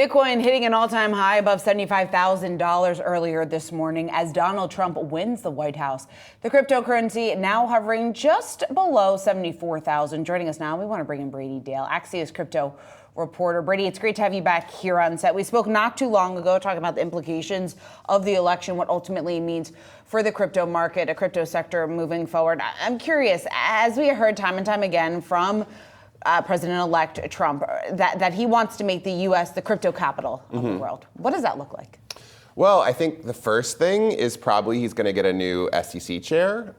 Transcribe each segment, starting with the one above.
Bitcoin hitting an all-time high above $75,000 earlier this morning as Donald Trump wins the White House. The cryptocurrency now hovering just below 74,000. Joining us now, we want to bring in Brady Dale, Axios crypto reporter. Brady, it's great to have you back here on set. We spoke not too long ago talking about the implications of the election, what ultimately it means for the crypto market, a crypto sector moving forward. I'm curious, as we heard time and time again from President-elect Trump, that he wants to make the U.S. the crypto capital of the world. What does that look like? Well, I think the first thing is probably he's going to get a new SEC chair,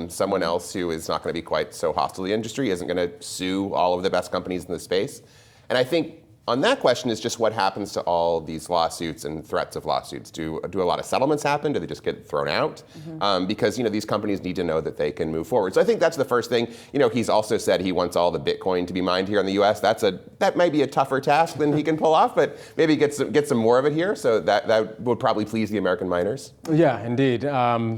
someone else who is not going to be quite so hostile to the industry, isn't going to sue all of the best companies in the space. And I think on that question is just what happens to all these lawsuits and threats of lawsuits. Do a lot of settlements happen? Do they just get thrown out? Because these companies need to know that they can move forward. So I think that's the first thing. He's also said he wants all the Bitcoin to be mined here in the U.S. That might be a tougher task than he can pull off, but maybe get some more of it here. So that would probably please the American miners. Yeah, indeed.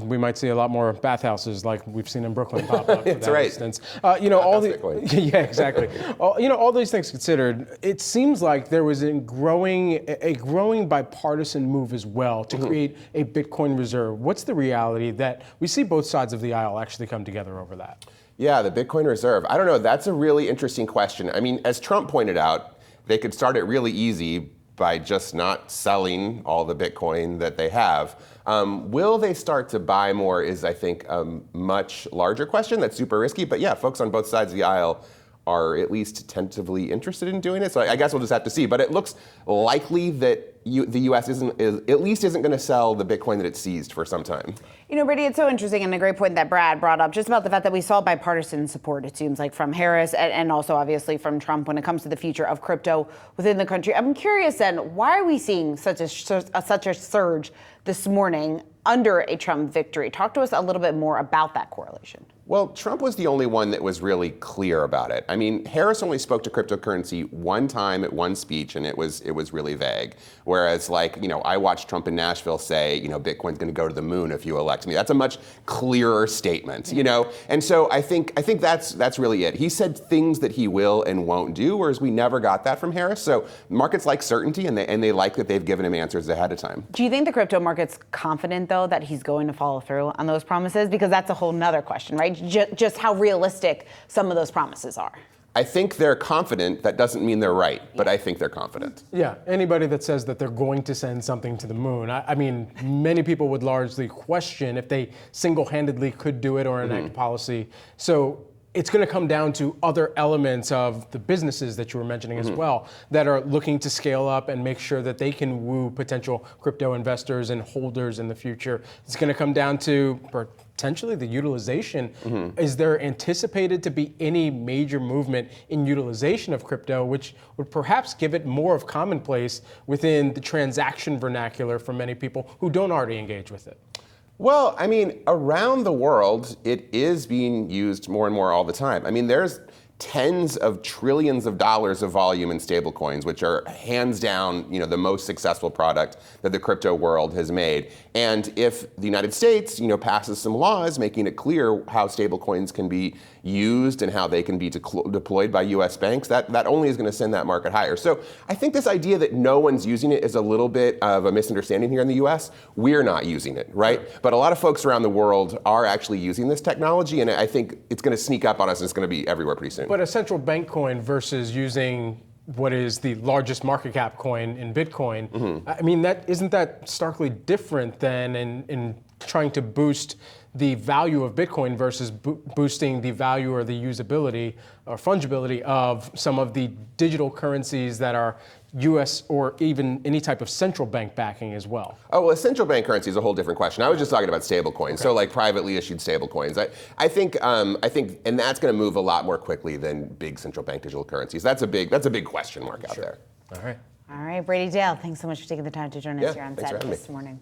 We might see a lot more bathhouses like we've seen in Brooklyn pop up. That's right. Instance. All the yeah, exactly. All these things considered, it seems like there was a growing bipartisan move as well to create a Bitcoin reserve. What's the reality that we see both sides of the aisle actually come together over that? Yeah, the Bitcoin reserve. I don't know. That's a really interesting question. I mean, as Trump pointed out, they could start it really easy by just not selling all the Bitcoin that they have. Will they start to buy more is, I think, a much larger question. That's super risky. But yeah, folks on both sides of the aisle are at least tentatively interested in doing it. So I guess we'll just have to see. But it looks likely that the U.S. isn't going to sell the Bitcoin that it seized for some time. Brady, it's so interesting and a great point that Brad brought up just about the fact that we saw bipartisan support, it seems like, from Harris and also obviously from Trump when it comes to the future of crypto within the country. I'm curious then, why are we seeing such a surge this morning under a Trump victory? Talk to us a little bit more about that correlation. Well, Trump was the only one that was really clear about it. I mean, Harris only spoke to cryptocurrency one time at one speech, and it was really vague. Whereas, I watched Trump in Nashville say, Bitcoin's going to go to the moon if you elect me. That's a much clearer statement, And so I think that's really it. He said things that he will and won't do, whereas we never got that from Harris. So markets like certainty, and they like that they've given him answers ahead of time. Do you think the crypto market's confident, though, that he's going to follow through on those promises? Because that's a whole nother question, right? Just how realistic some of those promises are. I think they're confident. That doesn't mean they're right, but I think they're confident. Yeah, anybody that says that they're going to send something to the moon, I mean, many people would largely question if they single-handedly could do it or enact policy. So it's going to come down to other elements of the businesses that you were mentioning as well that are looking to scale up and make sure that they can woo potential crypto investors and holders in the future. It's going to come down to potentially the utilization. Is there anticipated to be any major movement in utilization of crypto, which would perhaps give it more of commonplace within the transaction vernacular for many people who don't already engage with it? Well, I mean, around the world, it is being used more and more all the time. I mean, there's tens of trillions of dollars of volume in stablecoins, which are hands down, the most successful product that the crypto world has made. And if the United States, passes some laws making it clear how stablecoins can be used and how they can be deployed by U.S. banks, that only is going to send that market higher. So I think this idea that no one's using it is a little bit of a misunderstanding here in the U.S. We're not using it, right? But a lot of folks around the world are actually using this technology, and I think it's going to sneak up on us and it's going to be everywhere pretty soon. But a central bank coin versus using what is the largest market cap coin in Bitcoin, I mean, isn't that starkly different than in trying to boost the value of Bitcoin versus boosting the value or the usability or fungibility of some of the digital currencies that are U.S. or even any type of central bank backing as well? Oh, well, a central bank currency is a whole different question. I was just talking about stablecoins, okay. So like privately issued stablecoins. I think, and that's going to move a lot more quickly than big central bank digital currencies. That's a big question mark out there. All right. All right, Brady Dale, thanks so much for taking the time to join us here on set this morning.